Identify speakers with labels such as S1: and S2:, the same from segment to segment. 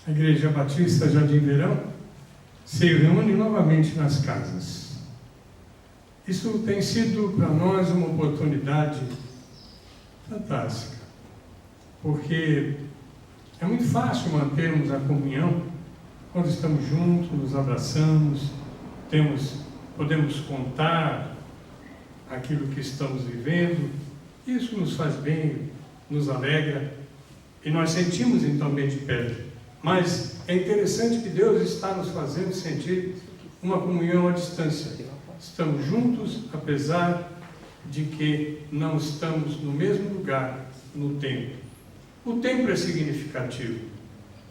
S1: a Igreja Batista Jardim Verão se reúne novamente nas casas. Isso tem sido para nós uma oportunidade fantástica, porque é muito fácil mantermos a comunhão quando estamos juntos, nos abraçamos, podemos contar aquilo que estamos vivendo. Isso nos faz bem, nos alegra, e nós sentimos então bem de perto. Mas é interessante que Deus está nos fazendo sentir uma comunhão à distância. Estamos juntos, apesar de que não estamos no mesmo lugar, no templo. O templo é significativo.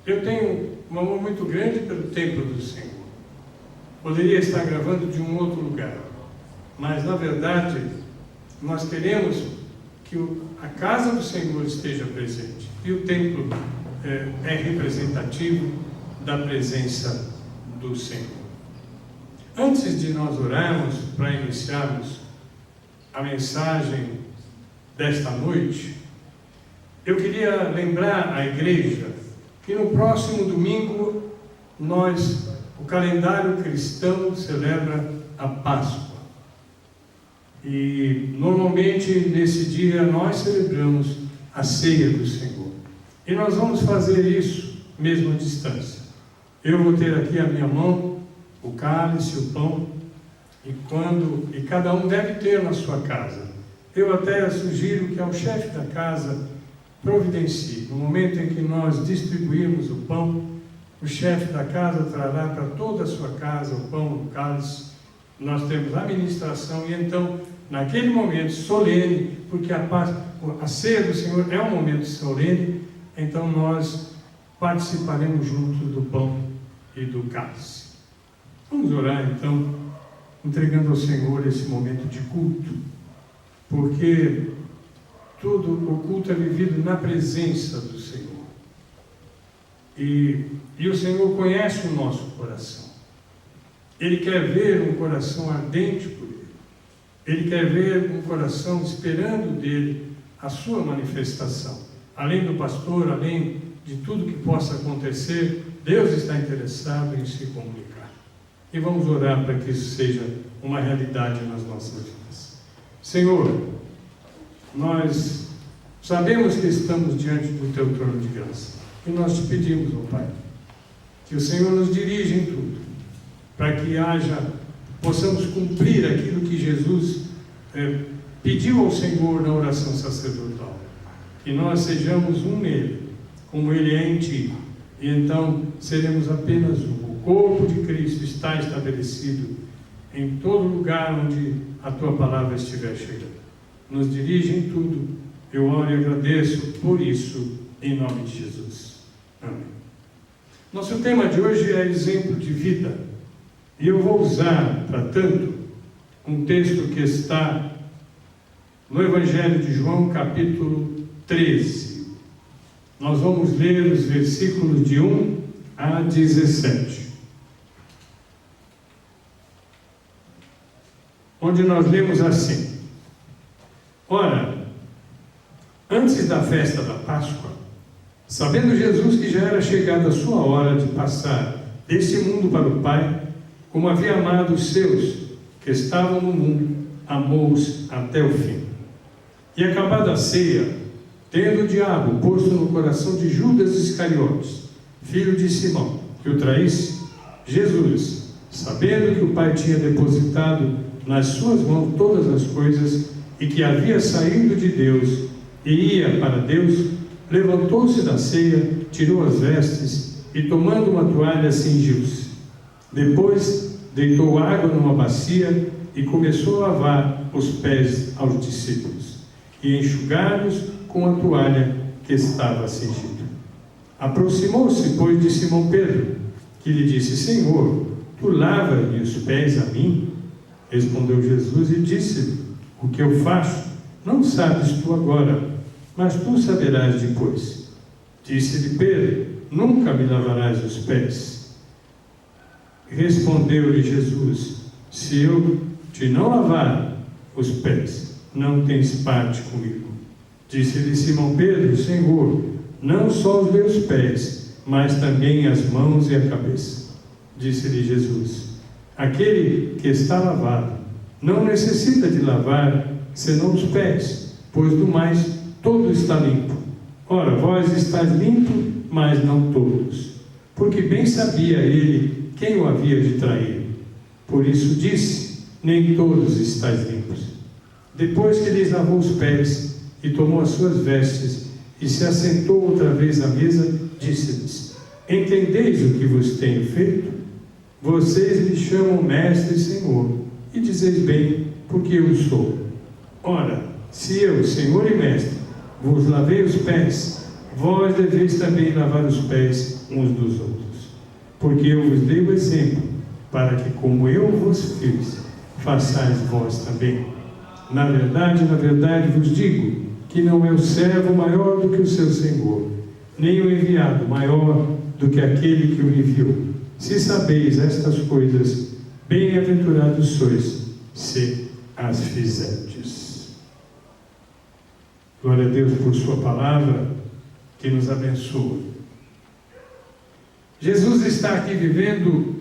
S1: Eu tenho um amor muito grande pelo templo do Senhor. Poderia estar gravando de um outro lugar, mas na verdade nós queremos que a casa do Senhor esteja presente, e o templo é representativo da presença do Senhor. Antes de nós orarmos para iniciarmos a mensagem desta noite, eu queria lembrar à igreja que no próximo domingo o calendário cristão celebra a Páscoa. E normalmente nesse dia nós celebramos a ceia do Senhor. E nós vamos fazer isso mesmo à distância. Eu vou ter aqui a minha mão, o cálice, o pão, e cada um deve ter na sua casa. Eu até sugiro que ao chefe da casa providencie. No momento em que nós distribuirmos o pão, o chefe da casa trará para toda a sua casa o pão, o cálice. Nós temos a ministração, e então, naquele momento solene, porque a ceia do Senhor é um momento solene, então nós participaremos juntos do pão e do cálice. Vamos orar então, entregando ao Senhor esse momento de culto, porque o culto é vivido na presença do Senhor. E o Senhor conhece o nosso coração. Ele quer ver um coração ardente por Ele. Ele quer ver um coração esperando dele a sua manifestação. Além do pastor, além de tudo que possa acontecer, Deus está interessado em se comunicar. E vamos orar para que isso seja uma realidade nas nossas vidas. Senhor, nós sabemos que estamos diante do Teu trono de graça. E nós te pedimos, ó Pai, que o Senhor nos dirija em tudo, para que possamos cumprir aquilo que Jesus pediu ao Senhor na oração sacerdotal. Que nós sejamos um nele, como Ele é em Ti, e então seremos apenas um. O corpo de Cristo está estabelecido em todo lugar onde a Tua palavra estiver chegando. Nos dirige em tudo. Eu oro e agradeço por isso, em nome de Jesus. Amém. Nosso tema de hoje é exemplo de vida. E eu vou usar, para tanto, um texto que está no Evangelho de João, capítulo 13. Nós vamos ler os versículos de 1 a 17. Onde nós lemos assim: Ora, antes da festa da Páscoa, sabendo Jesus que já era chegada a sua hora de passar deste mundo para o Pai, como havia amado os seus que estavam no mundo, amou-os até o fim. E acabada a ceia, tendo o diabo posto no coração de Judas Iscariotes, filho de Simão, que o traísse, Jesus, sabendo que o Pai tinha depositado nas suas mãos todas as coisas, e que havia saído de Deus e ia para Deus, levantou-se da ceia, tirou as vestes e, tomando uma toalha, cingiu-se. Depois deitou água numa bacia e começou a lavar os pés aos discípulos e enxugar-os com a toalha que estava cingida. Aproximou-se, pois, de Simão Pedro, que lhe disse: Senhor, tu lavas-me os pés a mim? Respondeu Jesus e disse-lhe: O que eu faço não sabes tu agora, mas tu saberás depois. Disse-lhe Pedro: Nunca me lavarás os pés. Respondeu-lhe Jesus: Se eu te não lavar os pés, não tens parte comigo. Disse-lhe Simão Pedro: Senhor, não só os meus pés, mas também as mãos e a cabeça. Disse-lhe Jesus: aquele que está lavado não necessita de lavar senão os pés, pois do mais todo está limpo. Ora, vós estáis limpo, mas não todos. Porque bem sabia ele quem o havia de trair. Por isso disse: nem todos estáis limpos. Depois que lhes lavou os pés e tomou as suas vestes e se assentou outra vez à mesa, disse-lhes: entendeis o que vos tenho feito? Vocês me chamam mestre e senhor, e dizeis bem, porque eu sou. Ora, se eu, senhor e mestre, vos lavei os pés, vós deveis também lavar os pés uns dos outros. Porque eu vos dei o exemplo, para que, como eu vos fiz, façais vós também. Na verdade vos digo, que não é o servo maior do que o seu senhor, nem o enviado maior do que aquele que o enviou. Se sabeis estas coisas, bem-aventurados sois, se as fizerdes. Glória a Deus por sua palavra, que nos abençoa. Jesus está aqui vivendo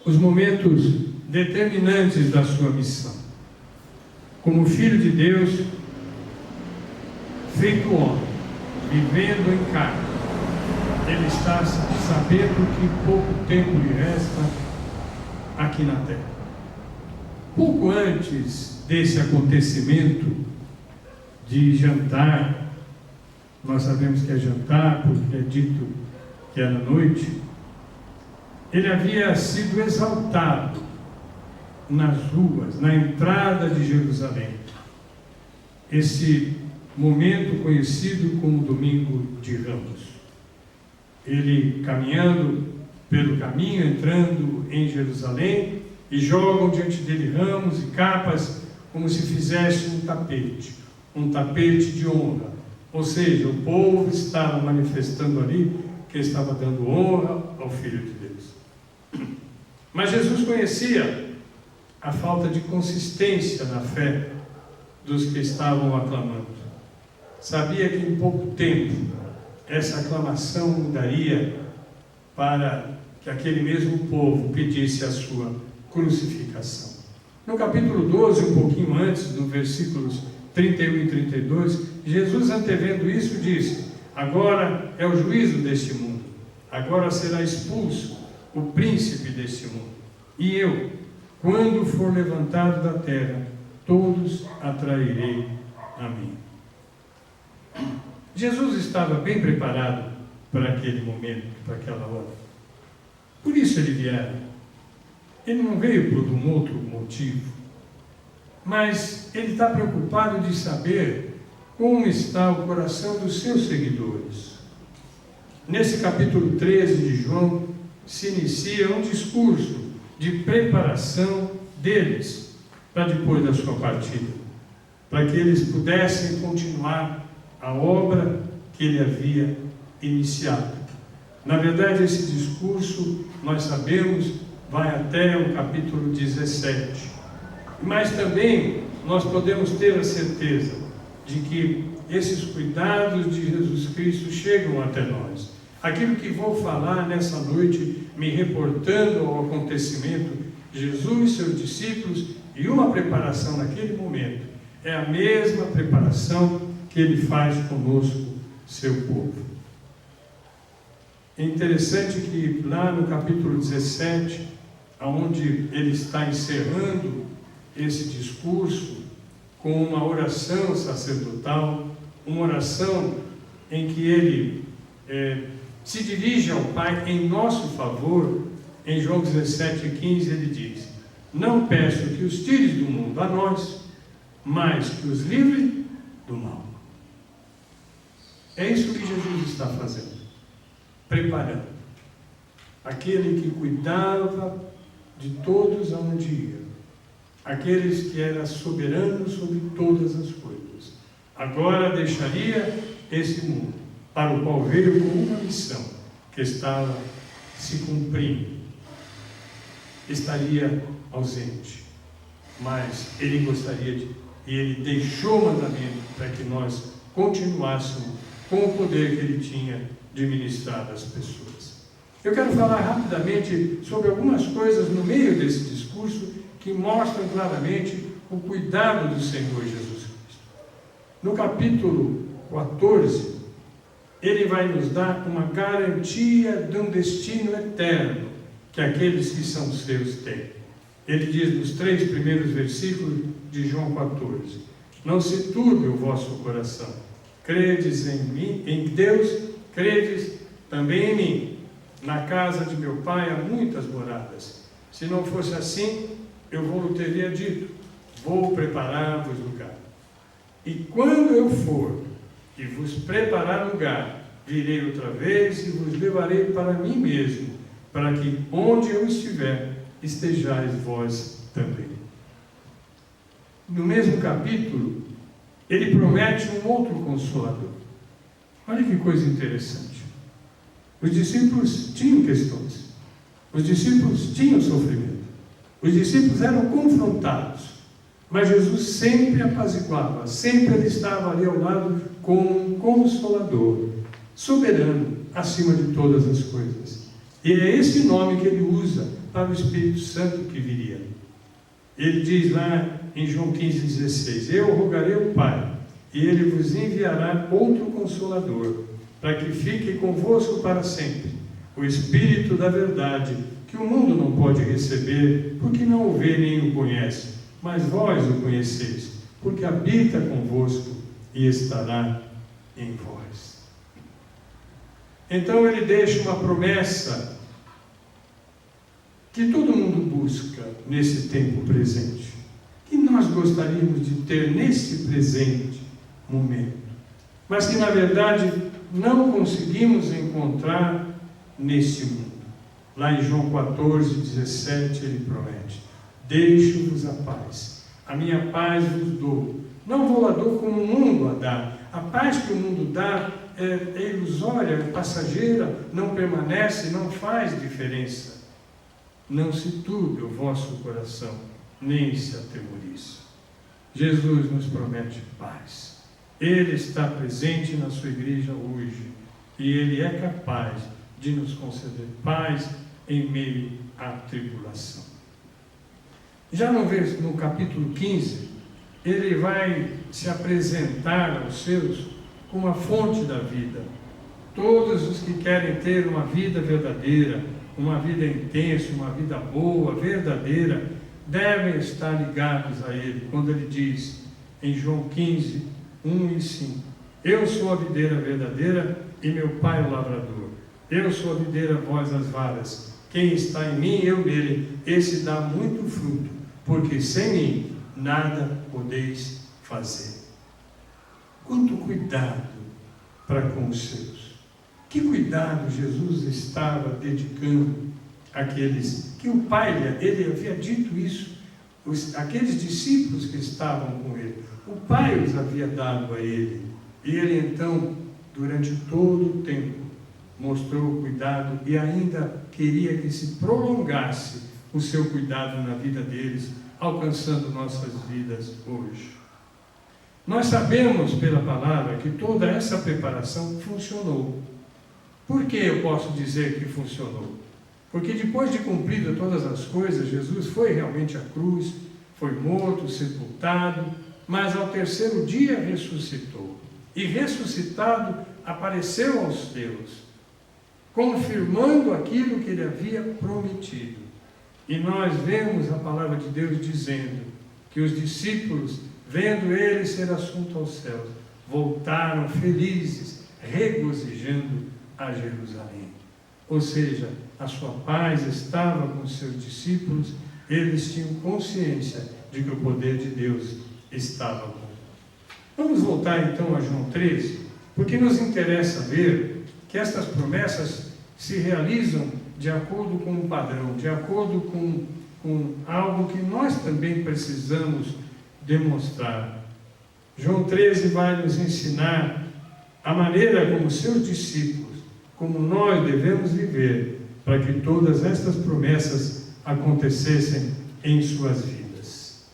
S1: os momentos determinantes da sua missão. Como Filho de Deus, feito homem, vivendo em carne, ele está sabendo que pouco tempo lhe resta aqui na terra. Pouco antes desse acontecimento de jantar, nós sabemos que é jantar, porque é dito que é na noite, ele havia sido exaltado nas ruas, na entrada de Jerusalém. Esse momento conhecido como Domingo de Ramos. Ele caminhando pelo caminho, entrando em Jerusalém, e jogam diante dele ramos e capas, como se fizesse um tapete de honra. Ou seja, o povo estava manifestando ali que estava dando honra ao Filho de Deus. Mas Jesus conhecia a falta de consistência na fé dos que estavam aclamando. Sabia que em pouco tempo essa aclamação mudaria para que aquele mesmo povo pedisse a sua crucificação. No capítulo 12, um pouquinho antes, no versículos 31 e 32, Jesus, antevendo isso, disse: agora é o juízo deste mundo, agora será expulso o príncipe deste mundo, e eu, quando for levantado da terra, todos atrairei a mim. Jesus estava bem preparado para aquele momento, para aquela hora. Por isso ele viera. Ele não veio por um outro motivo, mas ele está preocupado de saber como está o coração dos seus seguidores. Nesse capítulo 13 de João, se inicia um discurso de preparação deles para depois da sua partida, para que eles pudessem continuar a obra que ele havia iniciado. Na verdade, esse discurso, nós sabemos, vai até o capítulo 17. Mas também nós podemos ter a certeza de que esses cuidados de Jesus Cristo chegam até nós. Aquilo que vou falar nessa noite, me reportando ao acontecimento, Jesus e seus discípulos, e uma preparação naquele momento, é a mesma preparação que ele faz conosco, seu povo. É interessante que lá no capítulo 17, onde ele está encerrando esse discurso com uma oração sacerdotal, uma oração em que ele se dirige ao Pai em nosso favor. Em João 17:15 ele diz: não peço que os tires do mundo a nós, mas que os livre do mal. É isso que Jesus está fazendo, preparando aquele que cuidava de todos aonde ia, aqueles que era soberano sobre todas as coisas. Agora deixaria esse mundo, para o qual veio com uma missão que estava se cumprindo. Estaria ausente, mas ele gostaria de, e ele deixou o mandamento para que nós continuássemos com o poder que ele tinha de ministrar às pessoas. Eu quero falar rapidamente sobre algumas coisas no meio desse discurso que mostram claramente o cuidado do Senhor Jesus Cristo. No capítulo 14, ele vai nos dar uma garantia de um destino eterno que aqueles que são seus têm. Ele diz nos 3 primeiros versículos de João 14: não se turbe o vosso coração, credes em mim, em Deus, credes também em mim. Na casa de meu pai há muitas moradas. Se não fosse assim, eu vou teria dito: vou preparar-vos lugar. E quando eu for e vos preparar lugar, virei outra vez e vos levarei para mim mesmo, para que onde eu estiver, estejais vós também. No mesmo capítulo, ele promete um outro consolador. Olha que coisa interessante. Os discípulos tinham questões. Os discípulos tinham sofrimento. Os discípulos eram confrontados. Mas Jesus sempre apaziguava, sempre ele estava ali ao lado como um consolador, soberano, acima de todas as coisas. E é esse nome que ele usa para o Espírito Santo que viria. Ele diz lá em João 15,16: eu rogarei ao Pai, e ele vos enviará outro Consolador, para que fique convosco para sempre, o Espírito da verdade, que o mundo não pode receber, porque não o vê nem o conhece, mas vós o conheceis, porque habita convosco e estará em vós. Então ele deixa uma promessa que todo mundo busca nesse tempo presente, que nós gostaríamos de ter nesse presente momento, mas que na verdade não conseguimos encontrar nesse mundo. Lá em João 14,17 ele promete: deixo-vos a paz, a minha paz vos dou, não vou lá dou como o mundo a dá. A paz que o mundo dá é ilusória, é passageira, não permanece, não faz diferença. Não se turbe o vosso coração, nem se atemorize. Jesus nos promete paz. Ele está presente na sua igreja hoje, e Ele é capaz de nos conceder paz em meio à tribulação. Já no capítulo 15, ele vai se apresentar aos seus como a fonte da vida. Todos os que querem ter uma vida verdadeira, uma vida intensa, uma vida boa, verdadeira, devem estar ligados a Ele, quando Ele diz em João 15, 1 e 5: eu sou a videira verdadeira e meu Pai o lavrador. Eu sou a videira, vós as varas. Quem está em mim, eu nele, esse dá muito fruto, porque sem mim nada podeis fazer. Quanto cuidado para com os seus. Que cuidado Jesus estava dedicando àqueles que o Pai, ele havia dito isso, aqueles discípulos que estavam com ele. O Pai os havia dado a ele. E ele então, durante todo o tempo, mostrou cuidado e ainda queria que se prolongasse o seu cuidado na vida deles, alcançando nossas vidas hoje. Nós sabemos pela palavra que toda essa preparação funcionou. Por que eu posso dizer que funcionou? Porque depois de cumprido todas as coisas, Jesus foi realmente à cruz, foi morto, sepultado, mas ao terceiro dia ressuscitou. E ressuscitado apareceu aos seus, confirmando aquilo que ele havia prometido. E nós vemos a palavra de Deus dizendo que os discípulos, vendo ele ser assunto aos céus, voltaram felizes, regozijando a Jerusalém. Ou seja, a sua paz estava com os seus discípulos, eles tinham consciência de que o poder de Deus estava com eles. Vamos voltar então a João 13, porque nos interessa ver que estas promessas se realizam de acordo com um padrão, de acordo com algo que nós também precisamos demonstrar. João 13 vai nos ensinar a maneira como seus discípulos, como nós devemos viver para que todas estas promessas acontecessem em suas vidas.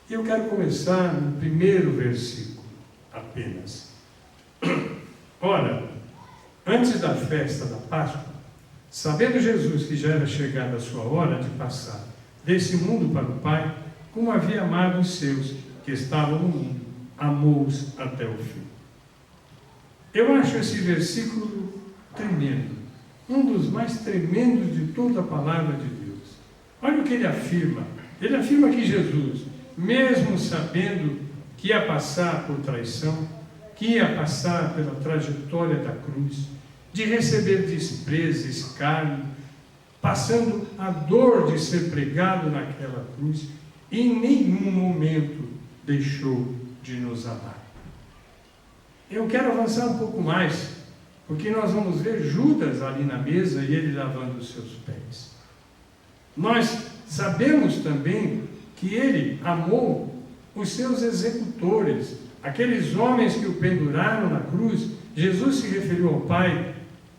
S1: Eu quero começar no primeiro versículo apenas. Ora, Antes da festa da Páscoa, sabendo Jesus que já era chegada a sua hora de passar desse mundo para o Pai, como havia amado os seus que estavam no mundo, amou-os até o fim. Eu acho esse versículo tremendo, um dos mais tremendos de toda a palavra de Deus. Olha o que ele afirma. Ele afirma que Jesus, mesmo sabendo que ia passar por traição, que ia passar pela trajetória da cruz, de receber desprezo, escárnio, passando a dor de ser pregado naquela cruz, em nenhum momento deixou de nos amar. Eu quero avançar um pouco mais, porque nós vamos ver Judas ali na mesa e ele lavando os seus pés. Nós sabemos também que ele amou os seus executores, aqueles homens que o penduraram na cruz. Jesus se referiu ao Pai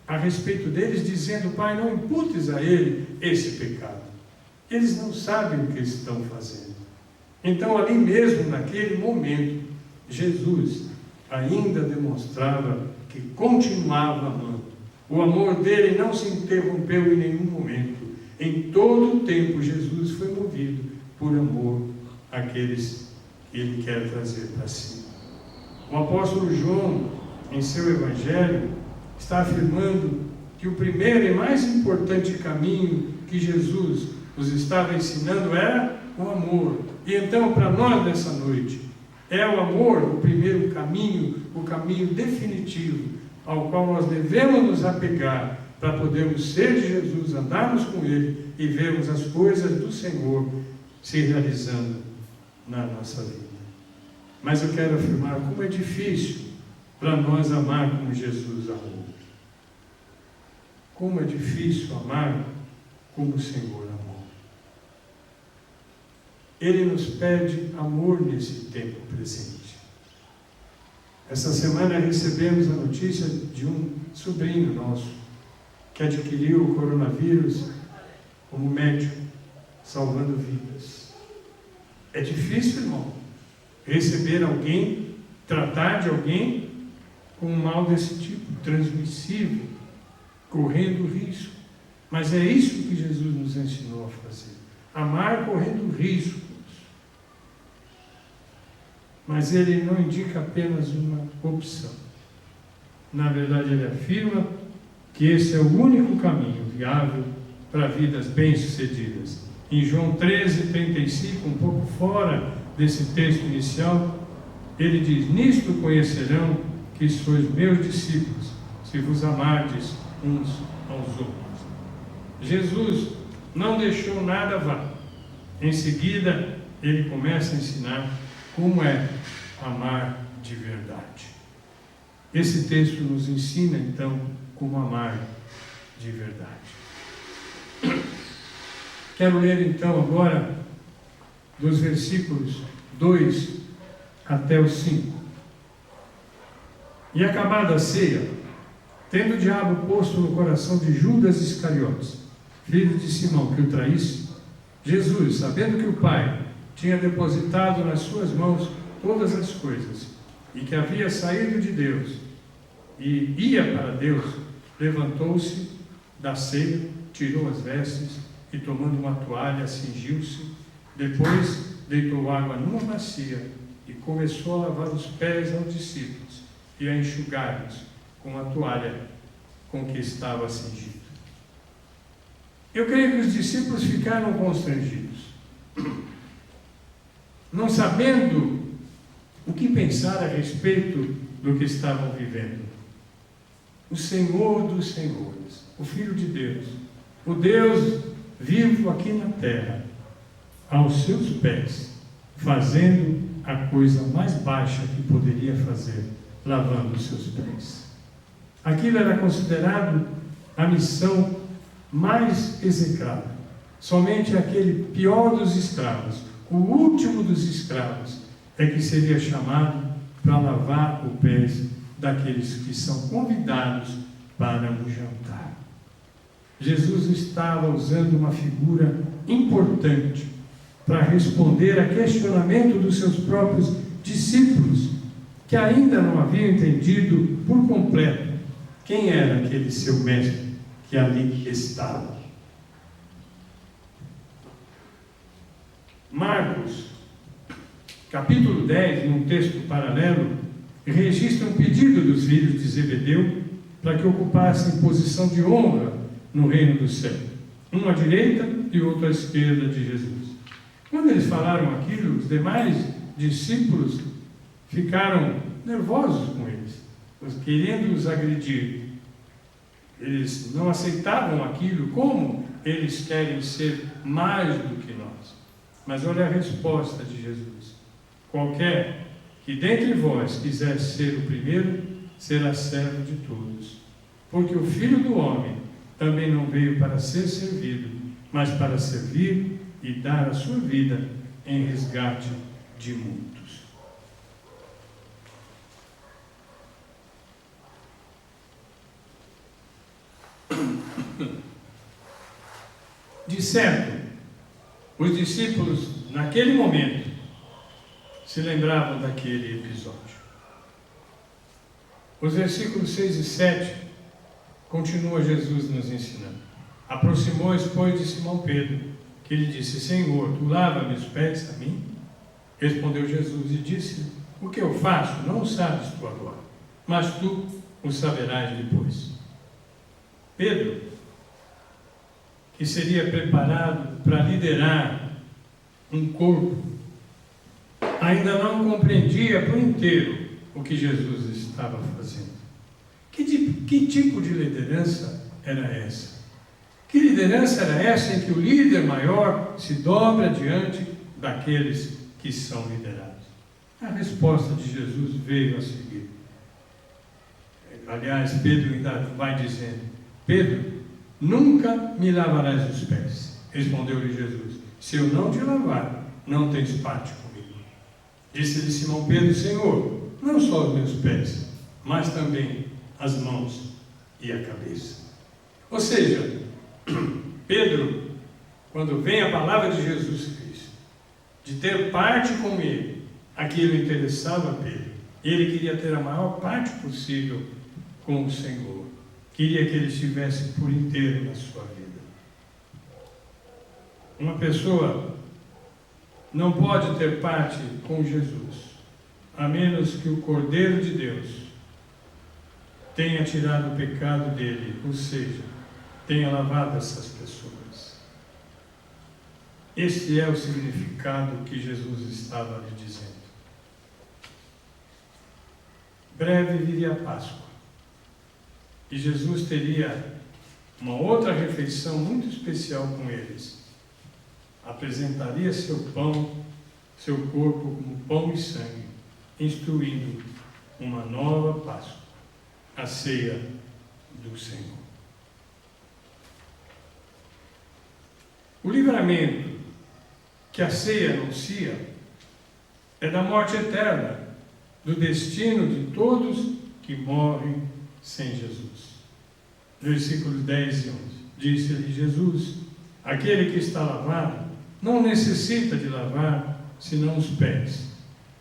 S1: a respeito deles, dizendo: Pai, não imputes a ele esse pecado. Eles não sabem o que estão fazendo. Então, ali mesmo, naquele momento, Jesus ainda demonstrava que continuava amando. O amor dele não se interrompeu em nenhum momento. Em todo o tempo, Jesus foi movido por amor àqueles que ele quer trazer para si. O apóstolo João, em seu evangelho, está afirmando que o primeiro e mais importante caminho que Jesus nos estava ensinando era o amor. E então, para nós nessa noite, é o amor o primeiro caminho, o caminho definitivo, ao qual nós devemos nos apegar para podermos ser de Jesus, andarmos com Ele e vermos as coisas do Senhor se realizando na nossa vida. Mas eu quero afirmar como é difícil para nós amar como Jesus amou. Como é difícil amar como o Senhor amou. Ele nos pede amor nesse tempo presente. Essa semana recebemos a notícia de um sobrinho nosso que adquiriu o coronavírus como médico, salvando vidas. É difícil, irmão, receber alguém, tratar de alguém com um mal desse tipo, transmissível, correndo risco. Mas é isso que Jesus nos ensinou a fazer. Amar correndo riscos. Mas ele não indica apenas uma opção. Na verdade, ele afirma que esse é o único caminho viável para vidas bem-sucedidas. Em João 13:35, um pouco fora desse texto inicial, ele diz: nisto conhecerão que sois meus discípulos, se vos amardes uns aos outros. Jesus não deixou nada vá. Em seguida, ele começa a ensinar como é amar de verdade. Esse texto nos ensina, então, como amar de verdade. Quero ler, então, agora, dos versículos 2 até o 5. E acabada a ceia, tendo o diabo posto no coração de Judas Iscariotes, filho de Simão, que o traísse, Jesus, sabendo que o Pai tinha depositado nas suas mãos todas as coisas, e que havia saído de Deus, e ia para Deus, levantou-se da ceia, tirou as vestes, e tomando uma toalha, cingiu-se, depois deitou água numa bacia, e começou a lavar os pés aos discípulos, e a enxugar-os com a toalha com que estava cingido. Eu creio que os discípulos ficaram constrangidos, não sabendo o que pensar a respeito do que estavam vivendo. O Senhor dos Senhores, o Filho de Deus, o Deus vivo aqui na terra, aos seus pés, fazendo a coisa mais baixa que poderia fazer, lavando os seus pés. Aquilo era considerado a missão mais execrável. Somente aquele pior dos escravos, o último dos escravos, é que seria chamado para lavar os pés daqueles que são convidados para um jantar. Jesus estava usando uma figura importante para responder a questionamento dos seus próprios discípulos, que ainda não haviam entendido por completo quem era aquele seu mestre que ali estava. Marcos, capítulo 10, num texto paralelo, registra um pedido dos filhos de Zebedeu para que ocupassem posição de honra no reino do céu, um à direita e outro à esquerda de Jesus. Quando eles falaram aquilo, os demais discípulos ficaram nervosos com eles, querendo os agredir. Eles não aceitavam aquilo. Como eles querem ser mais do que nós? Mas olha a resposta de Jesus: qualquer que dentre vós quiser ser o primeiro, será servo de todos. Porque o Filho do Homem também não veio para ser servido, mas para servir e dar a sua vida em resgate de muitos. De certo, os discípulos, naquele momento, se lembravam daquele episódio. Os versículos 6 e 7 continua Jesus nos ensinando. Aproximou-se, pois, de Simão Pedro, que lhe disse: Senhor, tu lava-me os pés a mim? Respondeu Jesus e disse: o que eu faço não o sabes tu agora, mas tu o saberás depois. Pedro, que seria preparado para liderar um corpo, ainda não compreendia por inteiro o que Jesus estava fazendo. Que tipo de liderança era essa? Que liderança era essa em que o líder maior se dobra diante daqueles que são liderados? A resposta de Jesus veio a seguir. Aliás, Pedro ainda vai dizendo: Pedro, nunca me lavarás os pés. Respondeu-lhe Jesus: se eu não te lavar, não tens parte comigo. Disse-lhe Simão Pedro: Senhor, não só os meus pés, mas também as mãos e a cabeça. Ou seja, Pedro, quando vem a palavra de Jesus Cristo, de ter parte com ele, aquilo interessava a Pedro. Ele queria ter a maior parte possível com o Senhor. Queria que ele estivesse por inteiro na sua vida. Uma pessoa não pode ter parte com Jesus, a menos que o Cordeiro de Deus tenha tirado o pecado dele, ou seja, tenha lavado essas pessoas. Este é o significado que Jesus estava lhe dizendo. Breve viria a Páscoa, e Jesus teria uma outra refeição muito especial com eles. Apresentaria seu pão, seu corpo como pão e sangue, instituindo uma nova Páscoa, a ceia do Senhor. O livramento que a ceia anuncia é da morte eterna, do destino de todos que morrem sem Jesus. Versículos 10 e 11. Disse-lhe Jesus: aquele que está lavado não necessita de lavar senão os pés.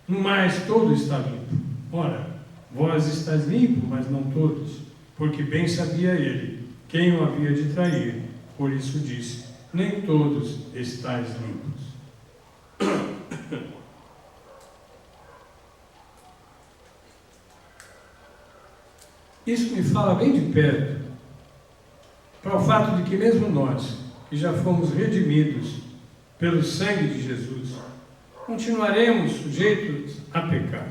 S1: No mais, todo está limpo. Ora, vós estáis limpos, mas não todos, porque bem sabia ele quem o havia de trair. Por isso disse: nem todos estáis limpos. Isso me fala bem de perto para o fato de que mesmo nós, que já fomos redimidos pelo sangue de Jesus, continuaremos sujeitos a pecar.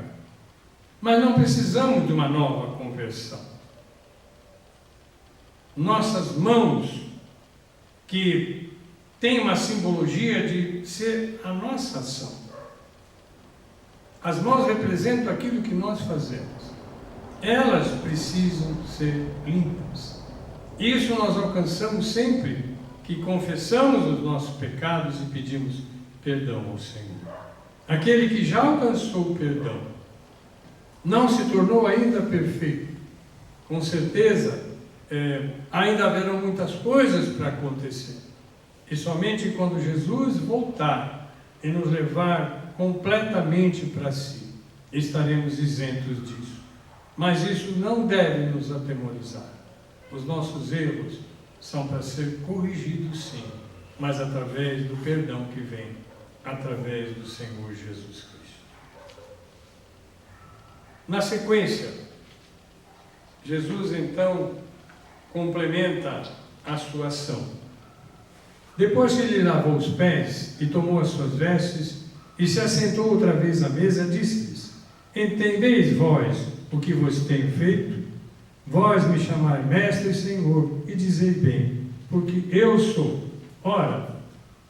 S1: Mas não precisamos de uma nova conversão. Nossas mãos, que têm uma simbologia de ser a nossa ação. As mãos representam aquilo que nós fazemos. Elas precisam ser limpas. Isso nós alcançamos sempre que confessamos os nossos pecados e pedimos perdão ao Senhor. Aquele que já alcançou o perdão não se tornou ainda perfeito. Com certeza, ainda haverão muitas coisas para acontecer. E somente quando Jesus voltar e nos levar completamente para si, estaremos isentos disso. Mas isso não deve nos atemorizar. Os nossos erros são para ser corrigidos, sim, mas através do perdão que vem através do Senhor Jesus Cristo. Na sequência, Jesus então complementa a sua ação. Depois que ele lavou os pés e tomou as suas vestes e se assentou outra vez à mesa, disse-lhes: entendeis vós o que vos tenho feito? Vós me chamai mestre e Senhor, e dizeis bem, porque eu sou. Ora,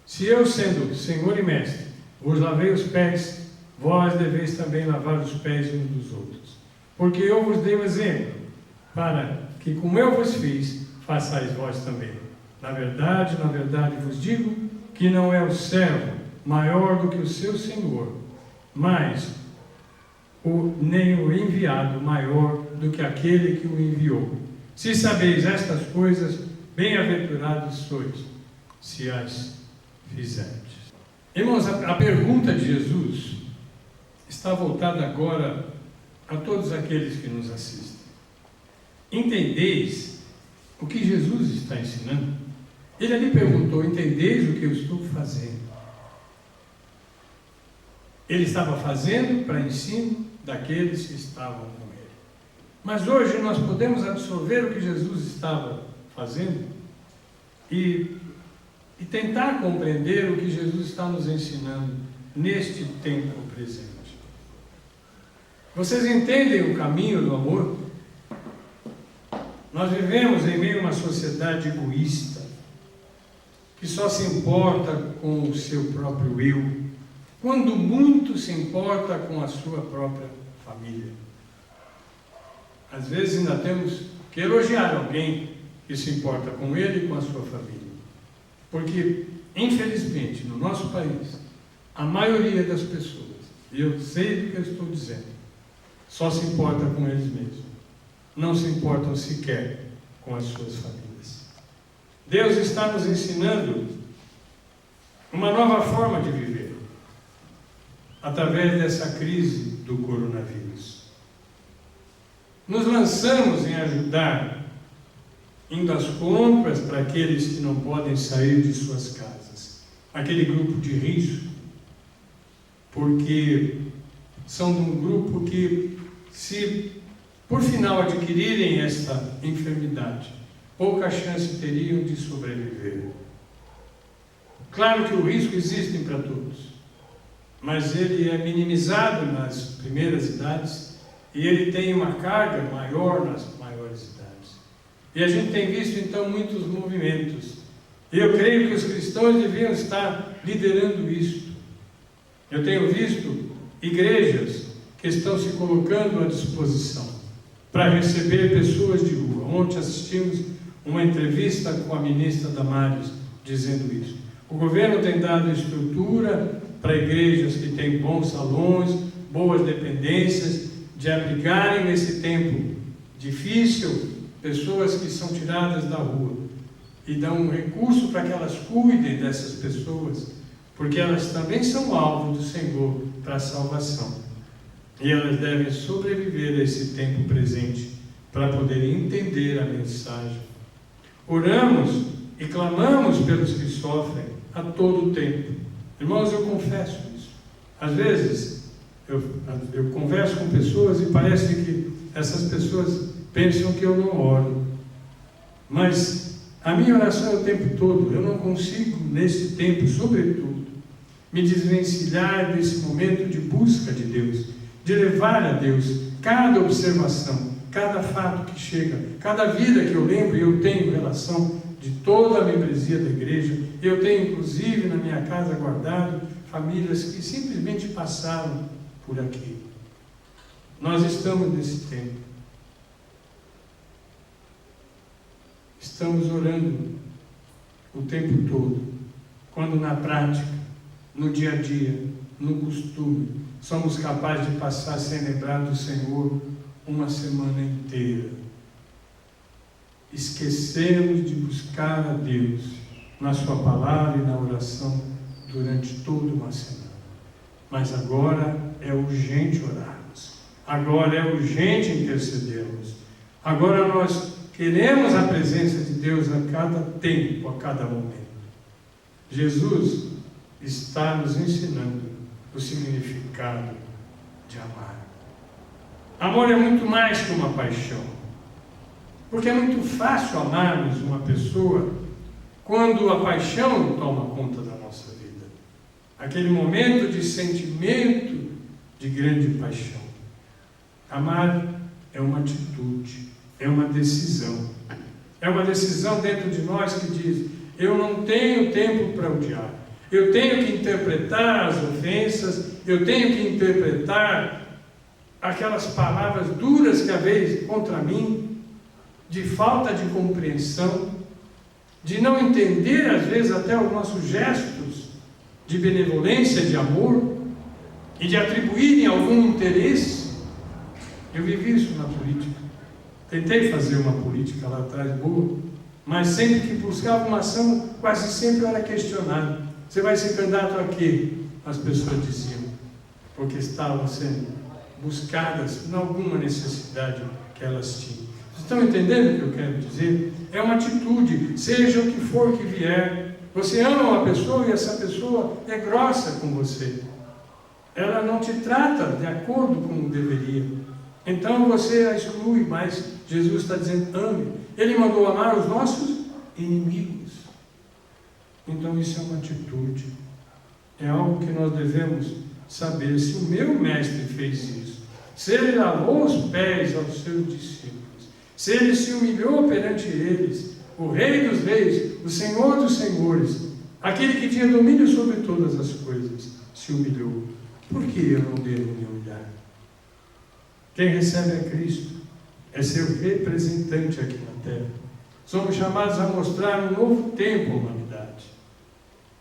S1: se eu, sendo Senhor e mestre, vos lavei os pés, vós deveis também lavar os pés uns dos outros. Porque eu vos dei o exemplo, para que, como eu vos fiz, façais vós também. Na verdade vos digo que não é o servo maior do que o seu Senhor, mas nem o enviado maior do que aquele que o enviou. Se sabeis estas coisas, bem-aventurados sois, se as fizerdes. Irmãos, a pergunta de Jesus está voltada agora a todos aqueles que nos assistem. Entendeis o que Jesus está ensinando? Ele ali perguntou: entendeis o que eu estou fazendo? Ele estava fazendo para ensino daqueles que estavam com ele. Mas hoje nós podemos absorver o que Jesus estava fazendo e tentar compreender o que Jesus está nos ensinando neste tempo presente. Vocês entendem o caminho do amor? Nós vivemos em meio a uma sociedade egoísta, que só se importa com o seu próprio eu, quando muito se importa com a sua própria família. Às vezes ainda temos que elogiar alguém que se importa com ele e com a sua família. Porque, infelizmente, no nosso país, a maioria das pessoas, e eu sei do que eu estou dizendo, só se importa com eles mesmos. Não se importam sequer com as suas famílias. Deus está nos ensinando uma nova forma de viver, através dessa crise do coronavírus. Nos lançamos em ajudar, indo às compras para aqueles que não podem sair de suas casas, aquele grupo de risco, porque são de um grupo que, se por final adquirirem esta enfermidade, pouca chance teriam de sobreviver. Claro que o risco existe para todos, mas ele é minimizado nas primeiras idades e ele tem uma carga maior nas maiores idades. E a gente tem visto então muitos movimentos. E eu creio que os cristãos deviam estar liderando isto. Eu tenho visto igrejas que estão se colocando à disposição para receber pessoas de rua. Ontem assistimos uma entrevista com a ministra Damares dizendo isso. O governo tem dado estrutura para igrejas que têm bons salões, boas dependências, de abrigarem nesse tempo difícil pessoas que são tiradas da rua e dão um recurso para que elas cuidem dessas pessoas, porque elas também são alvo do Senhor para a salvação. E elas devem sobreviver a esse tempo presente para poderem entender a mensagem. Oramos e clamamos pelos que sofrem a todo tempo. Irmãos, eu confesso isso. Às vezes, eu converso com pessoas e parece que essas pessoas pensam que eu não oro. Mas a minha oração é o tempo todo. Eu não consigo, nesse tempo, sobretudo, me desvencilhar desse momento de busca de Deus, de levar a Deus cada observação, cada fato que chega, cada vida que eu lembro, e eu tenho relação de toda a membresia da igreja. Eu tenho, inclusive, na minha casa guardado famílias que simplesmente passaram por aqui. Nós estamos nesse tempo. Estamos orando o tempo todo, quando na prática, no dia a dia, no costume, somos capazes de passar sem lembrar do Senhor uma semana inteira. Esquecemos de buscar a Deus na sua palavra e na oração durante toda uma semana. Mas agora é urgente orarmos. Agora é urgente intercedermos. Agora nós queremos a presença de Deus a cada tempo, a cada momento. Jesus está nos ensinando o significado de amar. Amor é muito mais que uma paixão. Porque é muito fácil amarmos uma pessoa quando a paixão toma conta da nossa vida. Aquele momento de sentimento de grande paixão. Amar é uma atitude, é uma decisão. É uma decisão dentro de nós que diz: eu não tenho tempo para odiar. Eu tenho que interpretar as ofensas, eu tenho que interpretar aquelas palavras duras que haveis contra mim, de falta de compreensão, de não entender, às vezes, até os nossos gestos de benevolência, de amor, e de atribuírem algum interesse. Eu vivi isso na política. Tentei fazer uma política lá atrás boa, mas sempre que buscava uma ação, quase sempre eu era questionado. Você vai ser candidato a quê? As pessoas diziam, porque estavam sendo buscadas em alguma necessidade que elas tinham. Vocês estão entendendo o que eu quero dizer? É uma atitude, seja o que for que vier. Você ama uma pessoa e essa pessoa é grossa com você. Ela não te trata de acordo como deveria. Então você a exclui, mas Jesus está dizendo: ame. Ele mandou amar os nossos inimigos. Então isso é uma atitude. É algo que nós devemos saber. Se o meu mestre fez isso, se ele lavou os pés aos seus discípulos, se ele se humilhou perante eles, o Rei dos Reis, o Senhor dos Senhores, aquele que tinha domínio sobre todas as coisas, se humilhou, por que eu não devo me humilhar? Quem recebe a Cristo é seu representante aqui na terra. Somos chamados a mostrar um novo tempo à humanidade.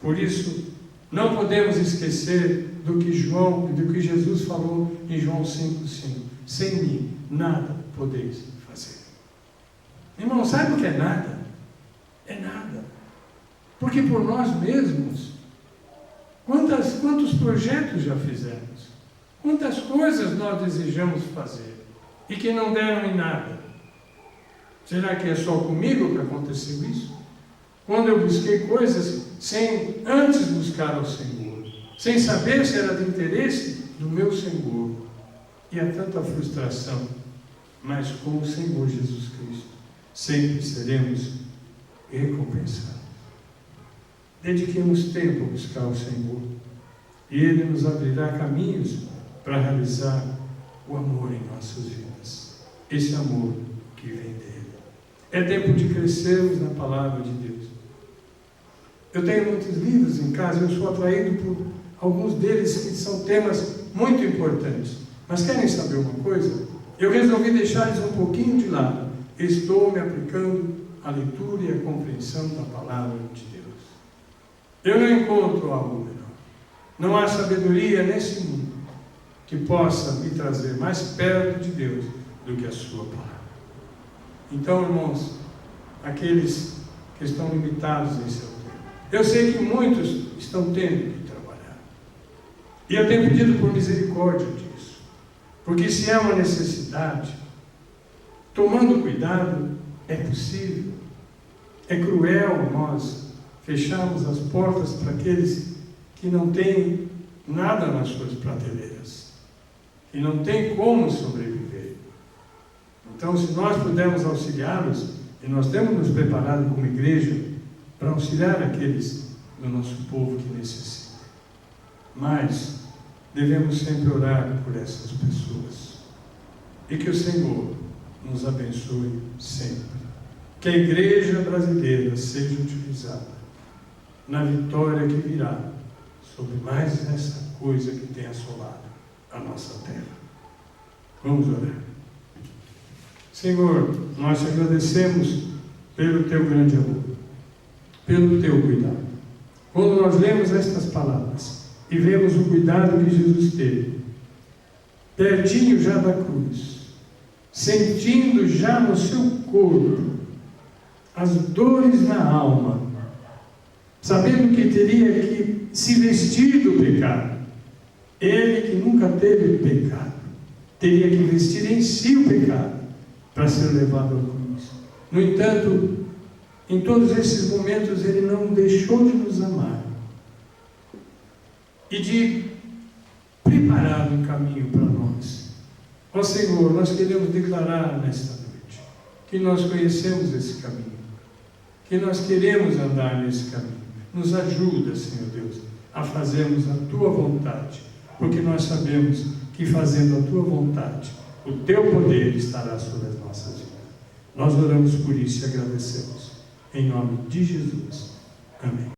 S1: Por isso, não podemos esquecer do que Jesus falou em João 5,5. Sem mim, nada podeis fazer. Irmão, sabe o que é nada? É nada. Porque por nós mesmos, quantos projetos já fizemos? Quantas coisas nós desejamos fazer e que não deram em nada? Será que é só comigo que aconteceu isso? Quando eu busquei coisas sem antes buscar ao Senhor, sem saber se era de interesse do meu Senhor, e há tanta frustração, mas com o Senhor Jesus Cristo sempre seremos recompensados. Dediquemos tempo a buscar o Senhor, e Ele nos abrirá caminhos para realizar o amor em nossas vidas. Esse amor que vem dele. É tempo de crescermos na palavra de Deus. Eu tenho muitos livros em casa, eu sou atraído por alguns deles que são temas muito importantes. Mas querem saber uma coisa? Eu resolvi deixar eles um pouquinho de lado. Estou me aplicando à leitura e à compreensão da palavra de Deus. Eu não encontro algo melhor. Não há sabedoria nesse mundo que possa me trazer mais perto de Deus do que a sua palavra. Então, irmãos, aqueles que estão limitados em seu tempo, eu sei que muitos estão tendo que trabalhar, e eu tenho pedido por misericórdia disso, porque se é uma necessidade, tomando cuidado, é possível. É cruel nós fecharmos as portas para aqueles que não têm nada nas suas prateleiras, que não têm como sobreviver. Então, se nós pudermos auxiliá-los, e nós temos nos preparado como igreja para auxiliar aqueles do nosso povo que necessitam, mas devemos sempre orar por essas pessoas, e que o Senhor nos abençoe sempre. Que a igreja brasileira seja utilizada na vitória que virá sobre mais essa coisa que tem assolado a nossa terra. Vamos orar. Senhor, nós te agradecemos pelo teu grande amor, pelo teu cuidado. Quando nós lemos estas palavras e vemos o cuidado que Jesus teve, pertinho já da cruz, sentindo já no seu corpo as dores na alma, sabendo que teria que se vestir do pecado, ele que nunca teve pecado, teria que vestir em si o pecado para ser levado à cruz. No entanto, em todos esses momentos, Ele não deixou de nos amar e de preparar um caminho para nós. Ó Senhor, nós queremos declarar nesta noite que nós conhecemos esse caminho, que nós queremos andar nesse caminho. Nos ajuda, Senhor Deus, a fazermos a Tua vontade, porque nós sabemos que fazendo a Tua vontade, o Teu poder estará sobre as nossas vidas. Nós oramos por isso e agradecemos. Em nome de Jesus. Amém.